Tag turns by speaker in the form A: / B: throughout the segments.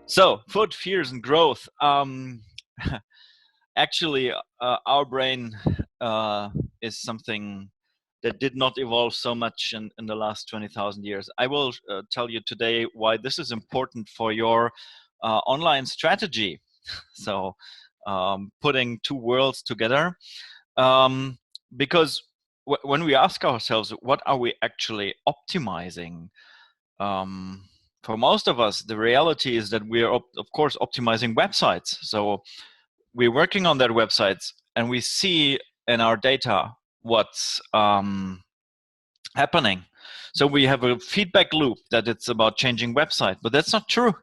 A: So, food, fears, and growth. Actually, our brain is something that did not evolve so much in the last 20,000 years. I will tell you today why this is important for your online strategy. So, putting two worlds together. Because when we ask ourselves, what are we actually optimizing? For most of us, the reality is that we are, of course, optimizing websites. So we're working on their websites, and we see in our data what's happening. So we have a feedback loop that it's about changing website, but that's not true.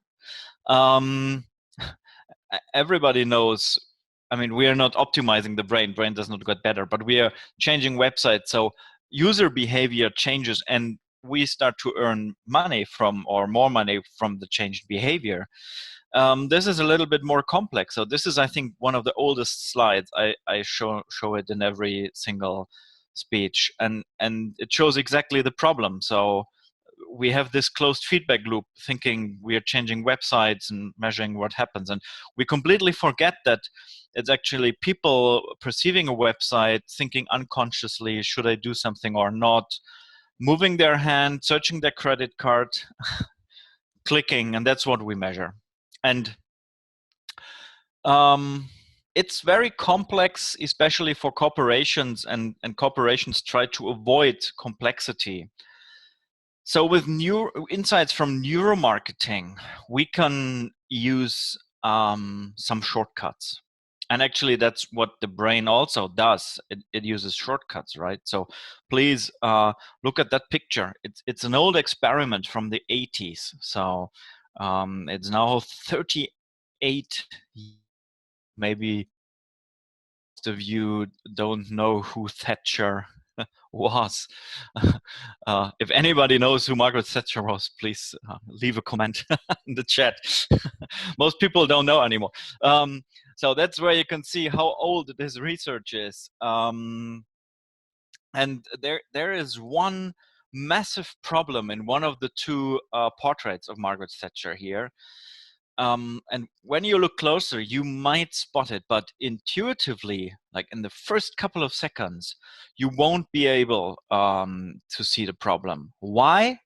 A: Everybody knows. I mean, we are not optimizing the brain. Brain does not get better, but we are changing websites. So user behavior changes, and we start to earn money from, or more money from, the changed behavior. This is a little bit more complex. So this is, I think, one of the oldest slides. I show it in every single speech, and it shows exactly the problem. So we have this closed feedback loop, thinking we are changing websites and measuring what happens, and we completely forget that it's actually people perceiving a website, thinking unconsciously, should I do something or not, moving their hand, searching their credit card, clicking, and that's what we measure. And it's very complex, especially for corporations, and corporations try to avoid complexity. So with new insights from neuromarketing, we can use some shortcuts. And actually, that's what the brain also does. It uses shortcuts, right? So please look at that picture. It's an old experiment from the 80s. So it's now 38. Maybe most of you don't know who Thatcher was. If anybody knows who Margaret Thatcher was, please leave a comment in the chat. Most people don't know anymore. So that's where you can see how old this research is. And there is one massive problem in one of the two portraits of Margaret Thatcher here. And when you look closer, you might spot it, but intuitively, like in the first couple of seconds, you won't be able to see the problem. Why?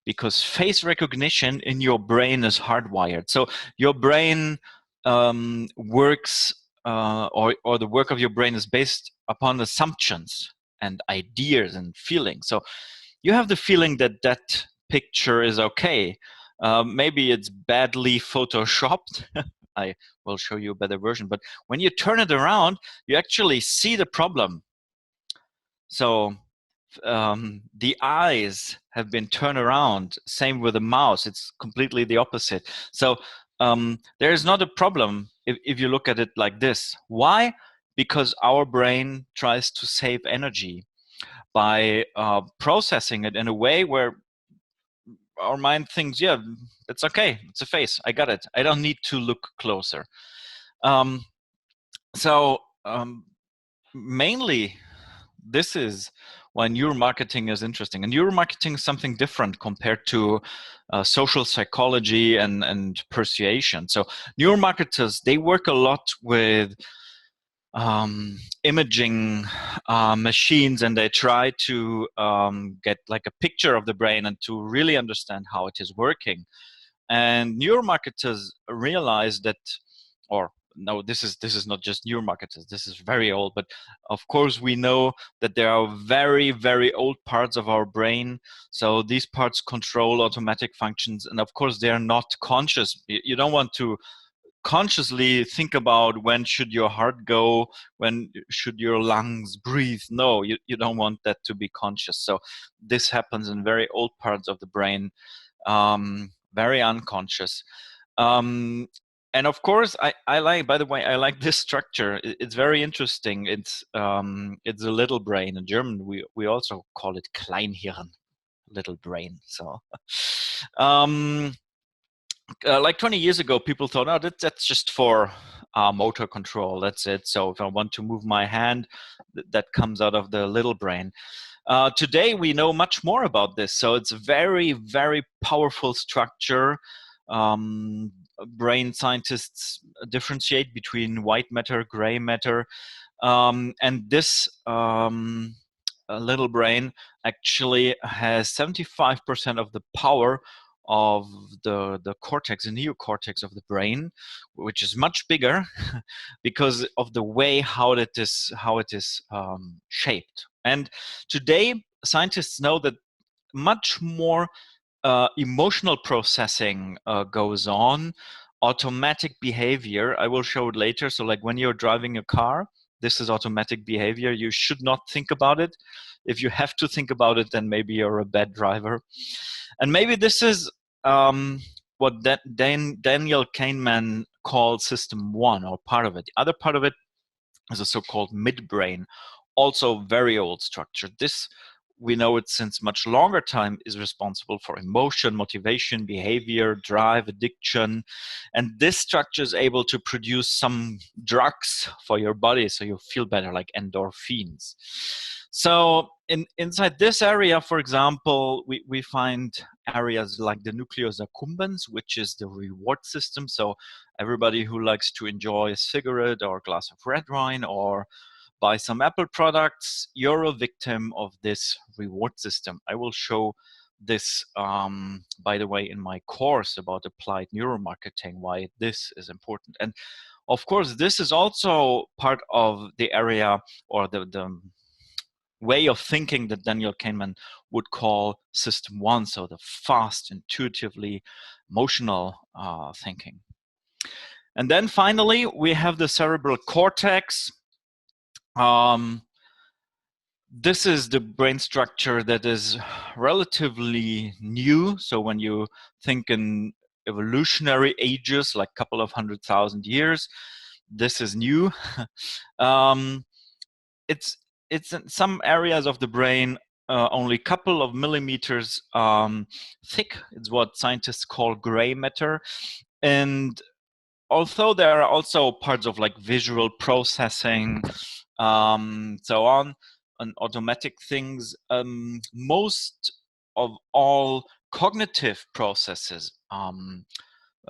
A: Because face recognition in your brain is hardwired. So your brain works, or the work of your brain is based upon assumptions and ideas and feelings. So you have the feeling that that picture is okay. Maybe it's badly photoshopped. I will show you a better version. But when you turn it around, you actually see the problem. So the eyes have been turned around. Same with the mouse. It's completely the opposite. So there is not a problem if you look at it like this. Why? Because our brain tries to save energy by processing it in a way where our mind thinks, yeah, it's okay, it's a face, I got it, I don't need to look closer. Mainly this is why neuromarketing is interesting. And neuromarketing is something different compared to social psychology and persuasion. So neuromarketers, they work a lot with imaging machines, and they try to get like a picture of the brain and to really understand how it is working. And neuromarketers realize that, or no, this is not just neuromarketers, this is very old, but of course we know that there are very, very old parts of our brain. So these parts control automatic functions, and of course they are not conscious. You don't want to consciously think about when should your heart go, when should your lungs breathe. No, you don't want that to be conscious. So this happens in very old parts of the brain, very unconscious. And of course, I like, by the way, I like this structure. It's very interesting. It's a little brain. In German, we also call it Kleinhirn, little brain. So like 20 years ago, people thought, oh, that's just for motor control. That's it. So if I want to move my hand, that comes out of the little brain. Today, we know much more about this. So it's a very, very powerful structure. brain scientists differentiate between white matter, gray matter, and this little brain actually has 75% of the power of the cortex, the neocortex of the brain, which is much bigger because of the way how it is shaped. And today, scientists know that much more emotional processing goes on, automatic behavior. I will show it later. So like when you're driving a car, this is automatic behavior. You should not think about it. If you have to think about it, then maybe you're a bad driver. And maybe this is what Daniel Kahneman called System 1, or part of it. The other part of it is a so-called midbrain, also very old structure. This, we know it since much longer time, is responsible for emotion, motivation, behavior, drive, addiction. And this structure is able to produce some drugs for your body so you feel better, like endorphins. So inside this area, for example, we find areas like the nucleus accumbens, which is the reward system. So everybody who likes to enjoy a cigarette or a glass of red wine or buy some Apple products, you're a victim of this reward system. I will show this, by the way, in my course about applied neuromarketing, why this is important. And of course, this is also part of the area, or the way of thinking that Daniel Kahneman would call System 1, so the fast, intuitively emotional thinking. And then finally, we have the cerebral cortex. This is the brain structure that is relatively new. So when you think in evolutionary ages, like a couple of 100,000 years, this is new. It's in some areas of the brain only a couple of millimeters thick. It's what scientists call gray matter. And although there are also parts of like visual processing, so on, and automatic things, most of all cognitive processes,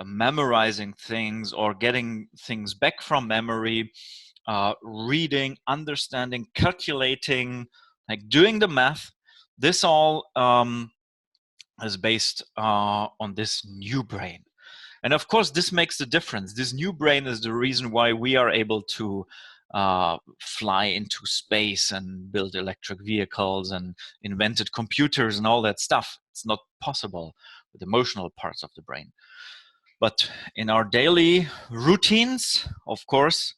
A: memorizing things or getting things back from memory, reading, understanding, calculating, like doing the math, this all is based on this new brain. And of course, this makes the difference. This new brain is the reason why we are able to fly into space and build electric vehicles and invented computers and all that stuff. It's not possible with emotional parts of the brain. But in our daily routines, of course,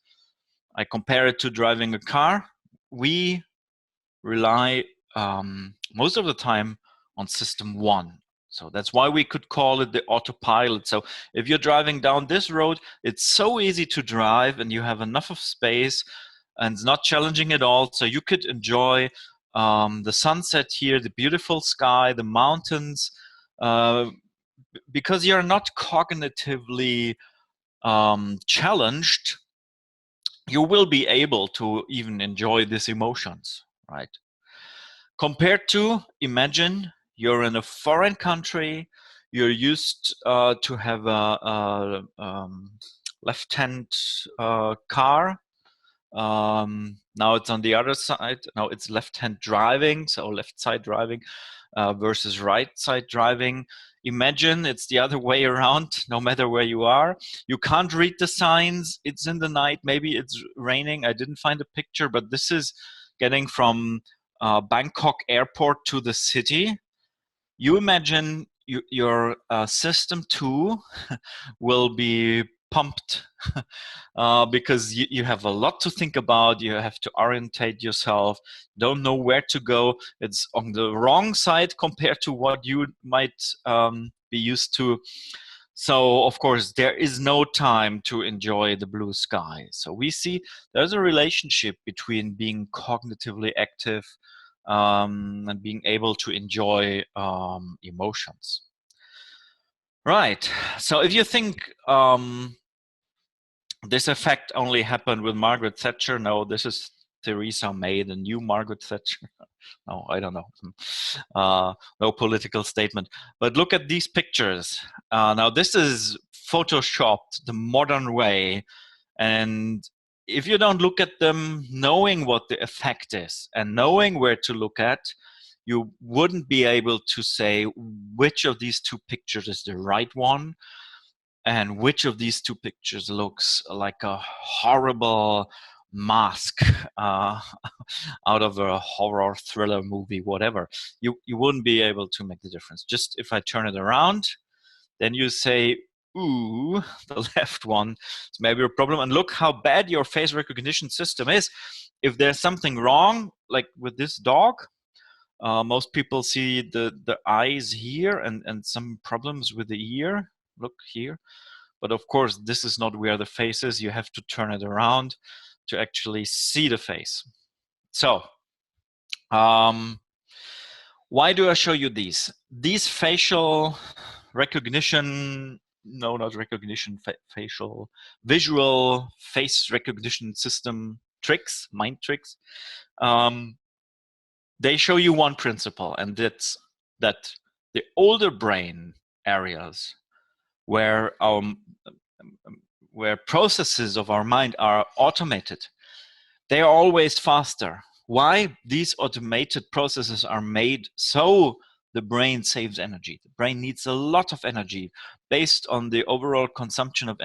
A: I compare it to driving a car. We rely most of the time on System 1. So that's why we could call it the autopilot. So if you're driving down this road, it's so easy to drive and you have enough of space and it's not challenging at all. So you could enjoy the sunset here, the beautiful sky, the mountains, because you're not cognitively challenged. You will be able to even enjoy these emotions, right? Compared to, imagine you're in a foreign country, you're used to have a left-hand car. Now it's on the other side. Now it's left-hand driving, so left side driving versus right side driving. Imagine it's the other way around, no matter where you are. You can't read the signs. It's in the night. Maybe it's raining. I didn't find a picture, but this is getting from Bangkok airport to the city. You imagine your System 2 will be pumped because you have a lot to think about. You have to orientate yourself, don't know where to go. It's on the wrong side compared to what you might be used to. So of course there is no time to enjoy the blue sky. So we see there's a relationship between being cognitively active and being able to enjoy emotions. Right, so if you think this effect only happened with Margaret Thatcher, no, this is Theresa May, the new Margaret Thatcher. No, I don't know. No political statement. But look at these pictures. Now this is photoshopped the modern way. And if you don't look at them knowing what the effect is and knowing where to look at, you wouldn't be able to say which of these two pictures is the right one and which of these two pictures looks like a horrible mask out of a horror thriller movie, whatever. You wouldn't be able to make the difference. Just if I turn it around, then you say, ooh, the left one is maybe a problem. And look how bad your face recognition system is. If there's something wrong, like with this dog, most people see the eyes here and some problems with the ear. Look here. But of course, this is not where the face is. You have to turn it around to actually see the face. So, why do I show you these? These facial recognition, no, not recognition, facial, visual face recognition system tricks, mind tricks, they show you one principle, and that's that the older brain areas where processes of our mind are automated, they are always faster. Why? These automated processes are made so the brain saves energy. The brain needs a lot of energy based on the overall consumption of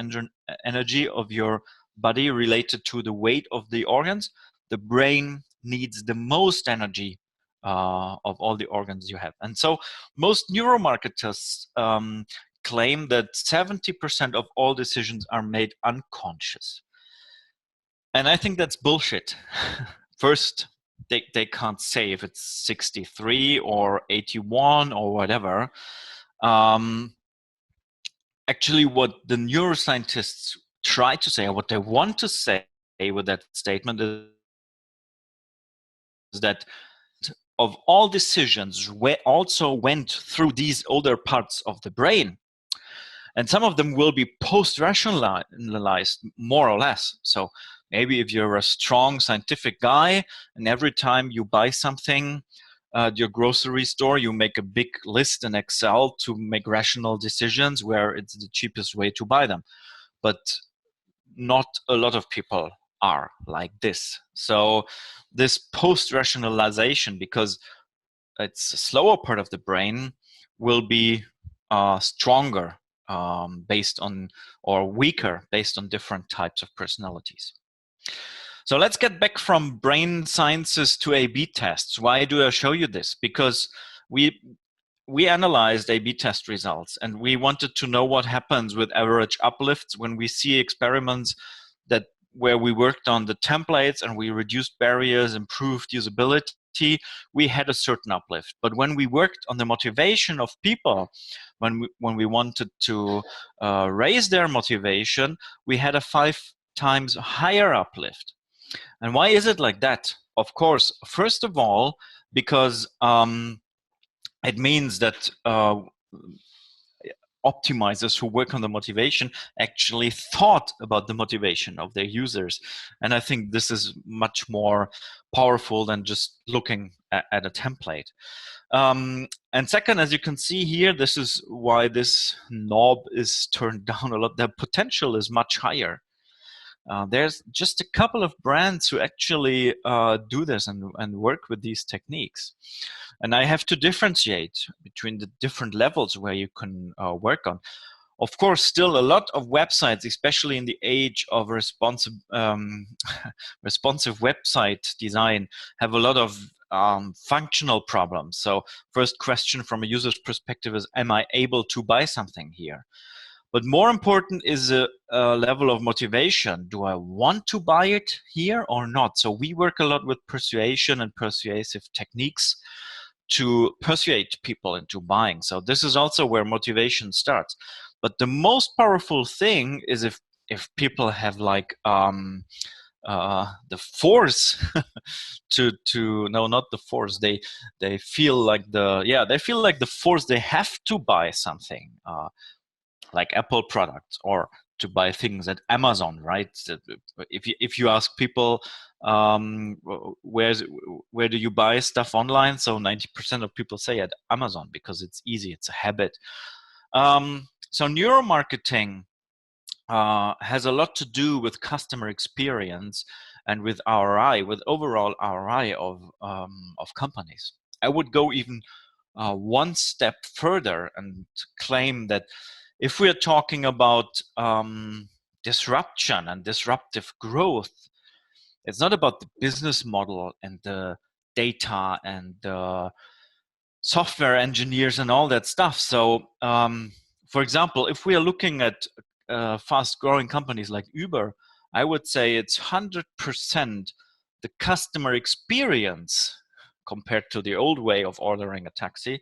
A: energy of your body related to the weight of the organs. The brain needs the most energy of all the organs you have. And so most neuromarketers claim that 70% of all decisions are made unconscious. And I think that's bullshit. First, they can't say if it's 63 or 81 or whatever. Actually, what the neuroscientists try to say, or what they want to say with that statement is that of all decisions also went through these older parts of the brain. And some of them will be post-rationalized, more or less. So maybe if you're a strong scientific guy and every time you buy something at your grocery store, you make a big list in Excel to make rational decisions where it's the cheapest way to buy them. But not a lot of people are like this. So this post-rationalization, because it's a slower part of the brain, will be stronger based on, or weaker based on different types of personalities. So let's get back from brain sciences to A/B tests. Why do I show you this? Because we analyzed A/B test results and we wanted to know what happens with average uplifts when we see experiments where we worked on the templates and we reduced barriers, improved usability, we had a certain uplift. But when we worked on the motivation of people, when we wanted to raise their motivation, we had a 5 times higher uplift. And why is it like that? Of course, first of all, because it means that optimizers who work on the motivation actually thought about the motivation of their users. And I think this is much more powerful than just looking at a template. And second, as you can see here, this is why this knob is turned down a lot. The potential is much higher. There's just a couple of brands who actually do this and work with these techniques. And I have to differentiate between the different levels where you can work on. Of course, still a lot of websites, especially in the age of responsive website design, have a lot of functional problems. So first question from a user's perspective is, am I able to buy something here? But more important is a level of motivation. Do I want to buy it here or not? So we work a lot with persuasion and persuasive techniques to persuade people into buying. So this is also where motivation starts. But the most powerful thing is if people have like the force no, not the force. They feel like they feel like the force. They have to buy something. Like Apple products, or to buy things at Amazon, right? If you ask people where do you buy stuff online, so 90% of people say at Amazon because it's easy, it's a habit. So neuromarketing has a lot to do with customer experience and with ROI, with overall ROI of companies. I would go even one step further and claim that if we are talking about disruption and disruptive growth, it's not about the business model and the data and the software engineers and all that stuff. So, for example, if we are looking at fast-growing companies like Uber, I would say it's 100% the customer experience compared to the old way of ordering a taxi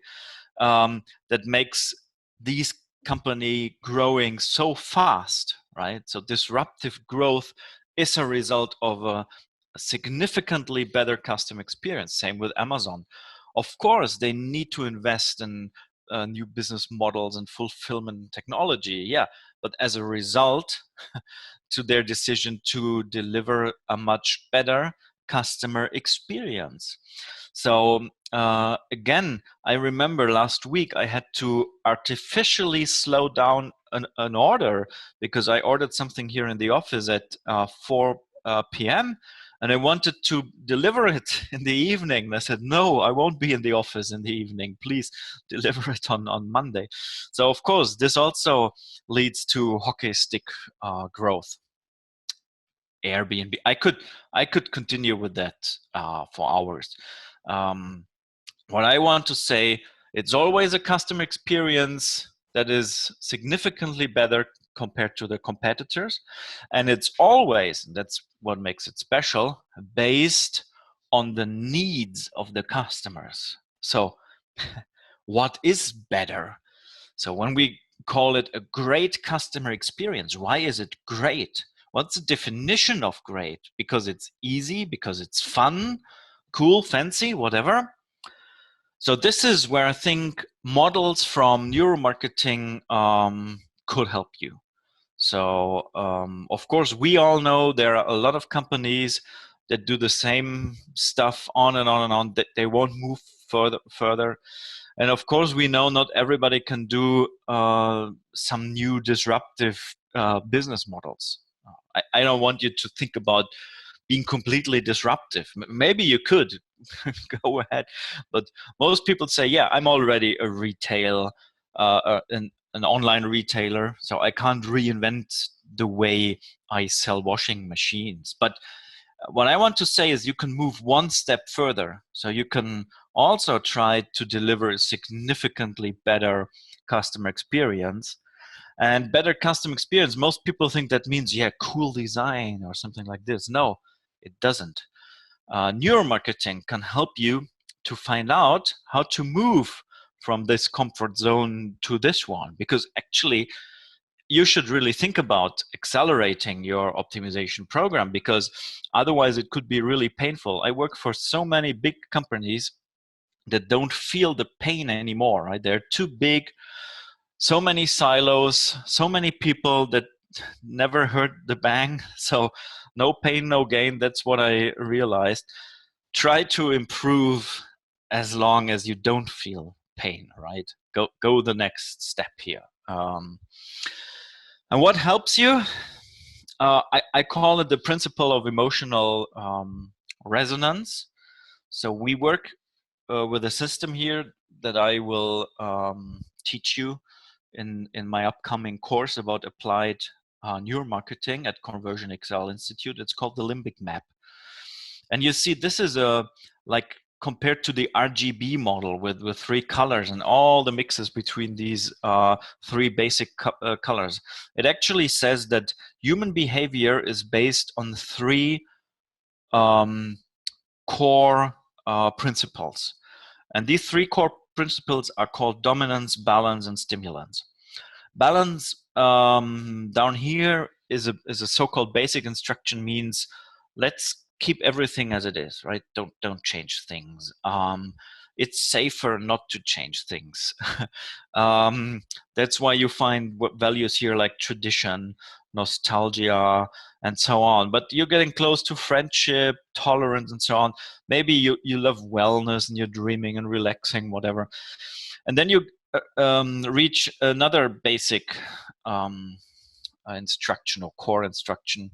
A: that makes these company growing so fast, right? So disruptive growth is a result of a significantly better customer experience. Same with Amazon. Of course, they need to invest in new business models and fulfillment technology, yeah, but as a result to their decision to deliver a much better customer experience. So again, I remember last week I had to artificially slow down an order because I ordered something here in the office at 4 p.m. and I wanted to deliver it in the evening. And I said, no, I won't be in the office in the evening. Please deliver it on Monday. So of course, this also leads to hockey stick growth. Airbnb. I could continue with that for hours. What I want to say, it's always a customer experience that is significantly better compared to the competitors, and it's always, that's what makes it special, based on the needs of the customers. So what is better? So when we call it a great customer experience, why is it great? What's the definition of great? Because it's easy, because it's fun, cool, fancy, whatever. So this is where I think models from neuromarketing could help you. So of course, we all know there are a lot of companies that do the same stuff on and on and on, that they won't move further. And of course, we know not everybody can do some new disruptive business models. I don't want you to think about being completely disruptive. Maybe you could go ahead, but most people say, yeah, I'm already a retail, an online retailer, so I can't reinvent the way I sell washing machines. But what I want to say is you can move one step further. So you can also try to deliver a significantly better customer experience. And better customer experience, most people think that means, yeah, cool design or something like this. No, it doesn't. Neuromarketing can help you to find out how to move from this comfort zone to this one, because actually you should really think about accelerating your optimization program, because otherwise it could be really painful. I work for so many big companies that don't feel the pain anymore, right? They're too big, so many silos, so many people that never heard the bang. So no pain, no gain. That's what I realized. Try to improve as long as you don't feel pain, right? Go the next step here. And what helps you? I call it the principle of emotional resonance. So we work with a system here that I will teach you in my upcoming course about applied neuromarketing at CXL Institute. It's called the Limbic Map. And you see, this is like compared to the RGB model with 3 colors and all the mixes between these 3 basic colors. It actually says that human behavior is based on 3 core principles. And these 3 core principles are called dominance, balance, and stimulants. Balance down here is a so-called basic instruction, means let's keep everything as it is, right? Don't change things. It's safer not to change things. That's why you find values here like tradition, nostalgia, and so on. But you're getting close to friendship, tolerance, and so on. Maybe you love wellness and you're dreaming and relaxing, whatever. And then you reach another basic instruction or core instruction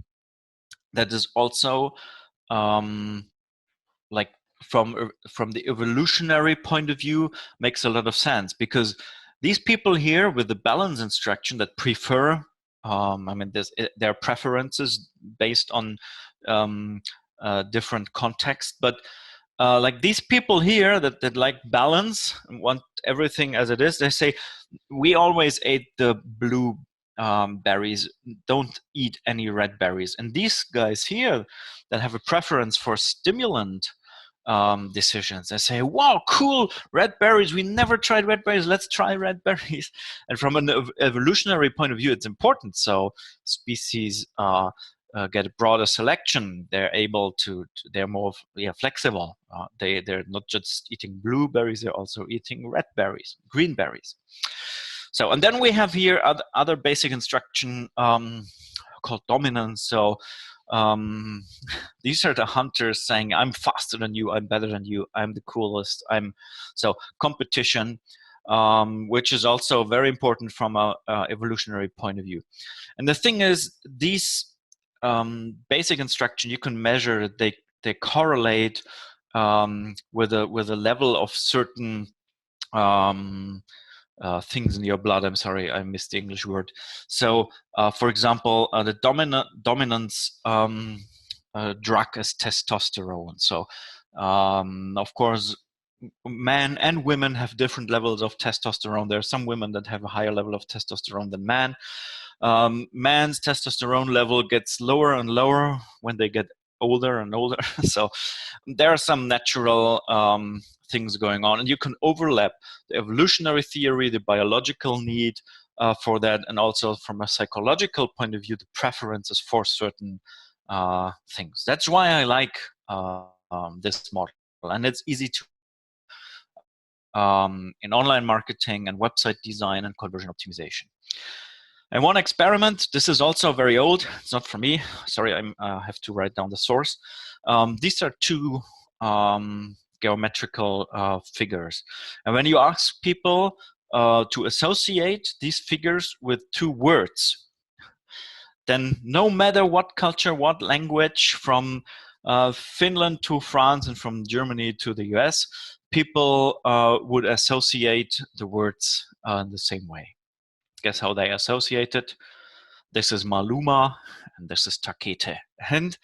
A: that is also like from the evolutionary point of view makes a lot of sense, because these people here with the balance instruction that prefer I mean their preferences based on different context, but like these people here that like balance and want everything as it is, they say we always ate the blue berries, don't eat any red berries. And these guys here that have a preference for stimulant decisions, they say, wow, cool, red berries, we never tried red berries, let's try red berries. And from an evolutionary point of view, it's important. So species get a broader selection. They're able to they're more flexible. They're not just eating blueberries, they're also eating red berries, green berries. So, and then we have here other basic instruction called dominance. So these are the hunters saying, I'm faster than you, I'm better than you, I'm the coolest, so competition, which is also very important from a evolutionary point of view. And the thing is, these basic instruction, you can measure, they correlate with a level of certain things in your blood. I'm sorry, I missed the English word. So, for example, the dominance drug is testosterone. So, of course, men and women have different levels of testosterone. There are some women that have a higher level of testosterone than men. Man's testosterone level gets lower and lower when they get older and older. So there are some natural things going on, and you can overlap the evolutionary theory, the biological need for that, and also from a psychological point of view, the preferences for certain things. That's why I like this model, and it's easy to in online marketing and website design and conversion optimization. And one experiment, this is also very old, it's not for me, sorry, I have to write down the source. These are two geometrical figures. And when you ask people to associate these figures with two words, then no matter what culture, what language, from Finland to France and from Germany to the US, people would associate the words in the same way. Guess how they associate it? This is Maluma and this is Takete. And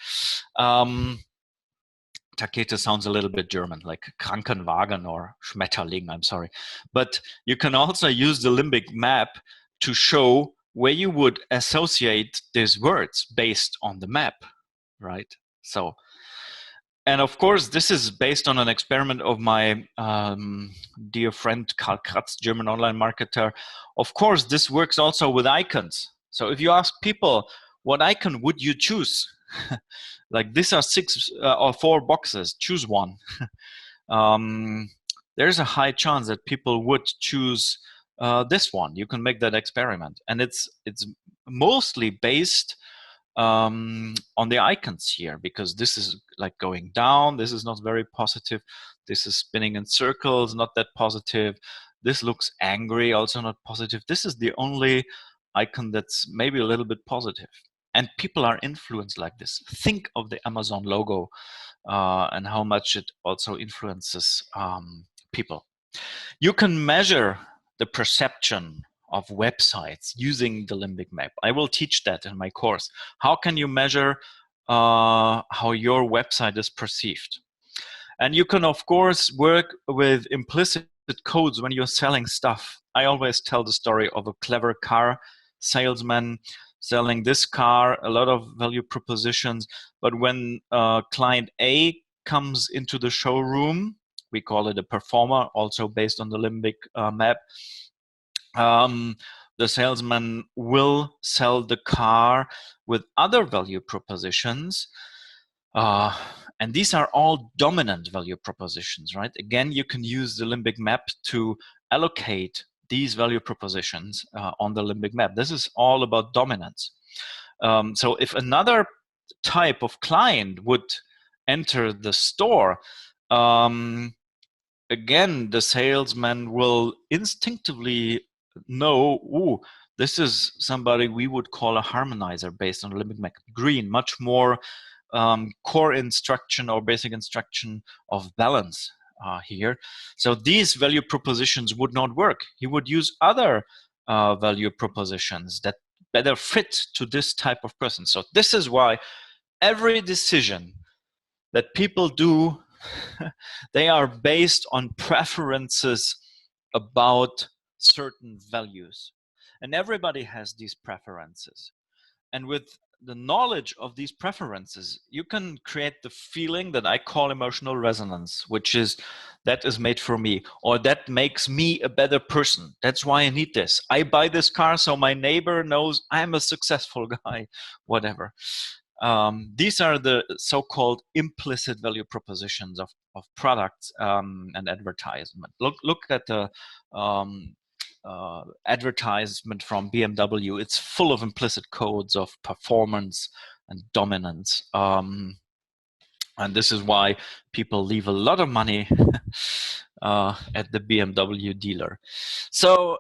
A: Takete sounds a little bit German, like Krankenwagen or Schmetterling, I'm sorry. But you can also use the Limbic Map to show where you would associate these words based on the map, right? So, and of course, this is based on an experiment of my dear friend Karl Kratz, German online marketer. Of course, this works also with icons. So if you ask people, what icon would you choose? Like these are 6 or 4 boxes, choose one. There's a high chance that people would choose this one. You can make that experiment. And it's mostly based on the icons here, because this is like going down, this is not very positive, this is spinning in circles, not that positive, this looks angry, also not positive, this is the only icon that's maybe a little bit positive. And people are influenced like this. Think of the Amazon logo and how much it also influences people. You can measure the perception of websites using the Limbic Map. I will teach that in my course. How can you measure how your website is perceived? And you can, of course, work with implicit codes when you're selling stuff. I always tell the story of a clever car salesman selling this car, a lot of value propositions. But when client A comes into the showroom, we call it a performer, also based on the Limbic Map, the salesman will sell the car with other value propositions. And these are all dominant value propositions, right? Again, you can use the Limbic Map to allocate these value propositions on the Limbic Map. This is all about dominance. So if another type of client would enter the store, again, the salesman will instinctively know, ooh, this is somebody we would call a harmonizer based on Limbic Map. Green, much more core instruction or basic instruction of balance here. So these value propositions would not work. He would use other value propositions that better fit to this type of person. So this is why every decision that people do, they are based on preferences about certain values. And everybody has these preferences. And with the knowledge of these preferences, you can create the feeling that I call emotional resonance, which is that is made for me, or that makes me a better person. That's why I need this. I buy this car so my neighbor knows I'm a successful guy, whatever. These are the so-called implicit value propositions of products and advertisement. Look at the advertisement from BMW. It's full of implicit codes of performance and dominance. And this is why people leave a lot of money at the BMW dealer. So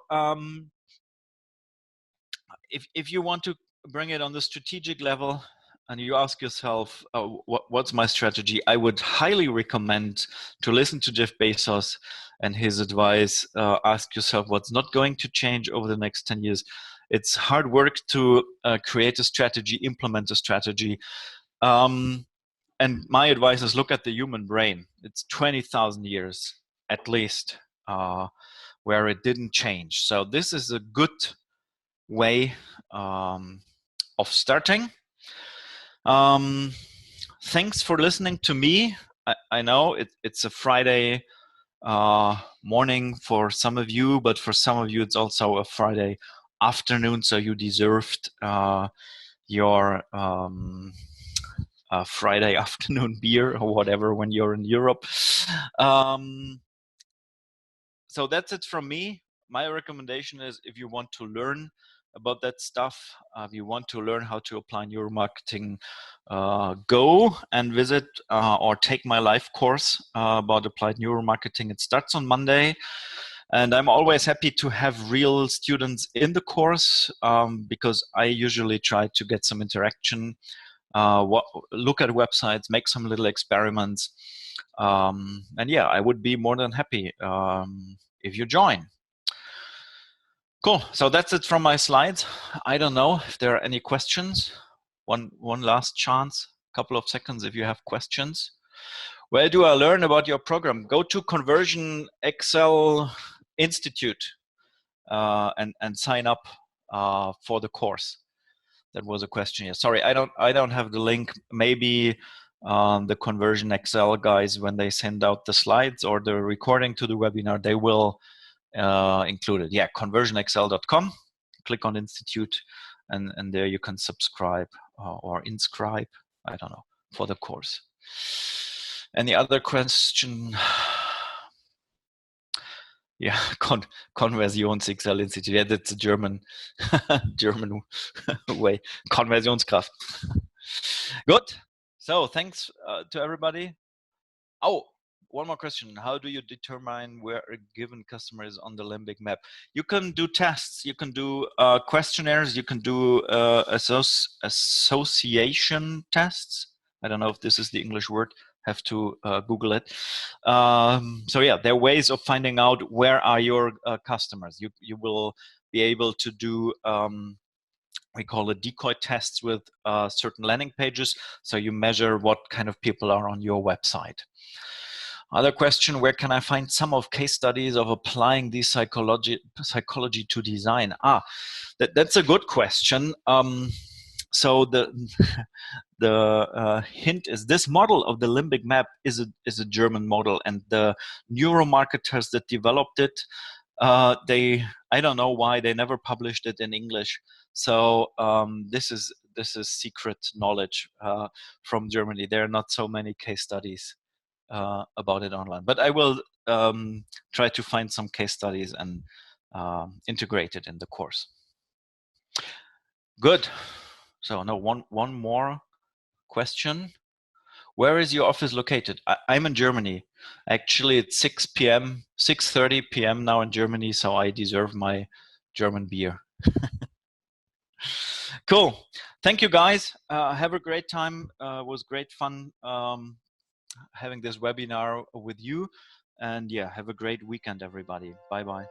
A: if you want to bring it on the strategic level and you ask yourself, what's my strategy? I would highly recommend to listen to Jeff Bezos and his advice. Ask yourself what's not going to change over the next 10 years. It's hard work to create a strategy, implement a strategy. And my advice is look at the human brain. It's 20,000 years at least where it didn't change. So this is a good way of starting. Thanks for listening to me. I know it's a Friday morning for some of you, but for some of you it's also a Friday afternoon, so you deserved your Friday afternoon beer or whatever when you're in Europe. So that's it from me. My recommendation is if you want to learn about that stuff, if you want to learn how to apply neuromarketing, go and visit or take my live course about applied neuromarketing. It starts on Monday. And I'm always happy to have real students in the course because I usually try to get some interaction, look at websites, make some little experiments. And yeah, I would be more than happy if you join. Cool. So that's it from my slides. I don't know if there are any questions. One last chance, a couple of seconds if you have questions. Where do I learn about your program? Go to CXL Institute and sign up for the course. That was a question here. Sorry, I don't have the link. Maybe the ConversionXL guys, when they send out the slides or the recording to the webinar, they will include it. Yeah, konversionsKRAFT.com. Click on Institute, and there you can subscribe or inscribe, I don't know, for the course. Any other question? Yeah, CXL Institute. Yeah, that's a German German way. KonversionsKRAFT. Good. So thanks to everybody. Oh, one more question. How do you determine where a given customer is on the Limbic Map? You can do tests. You can do questionnaires. You can do association tests. I don't know if this is the English word. Have to Google it. So yeah, there are ways of finding out where are your customers. You will be able to do we call it decoy tests with certain landing pages. So you measure what kind of people are on your website. Other question, where can I find some of case studies of applying this psychology to design? That's a good question. So the hint is this model of the Limbic Map is a German model, and the neuromarketers that developed it, I don't know why they never published it in English. So this is secret knowledge from Germany. There are not so many case studies about it online, but I will try to find some case studies and integrate it in the course. Good. So no, one more question. Where is your office located? I'm in Germany. Actually, it's 6:30 p.m. now in Germany, so I deserve my German beer. Cool. Thank you, guys. Have a great time. It was great fun having this webinar with you. And yeah, have a great weekend, everybody. Bye-bye.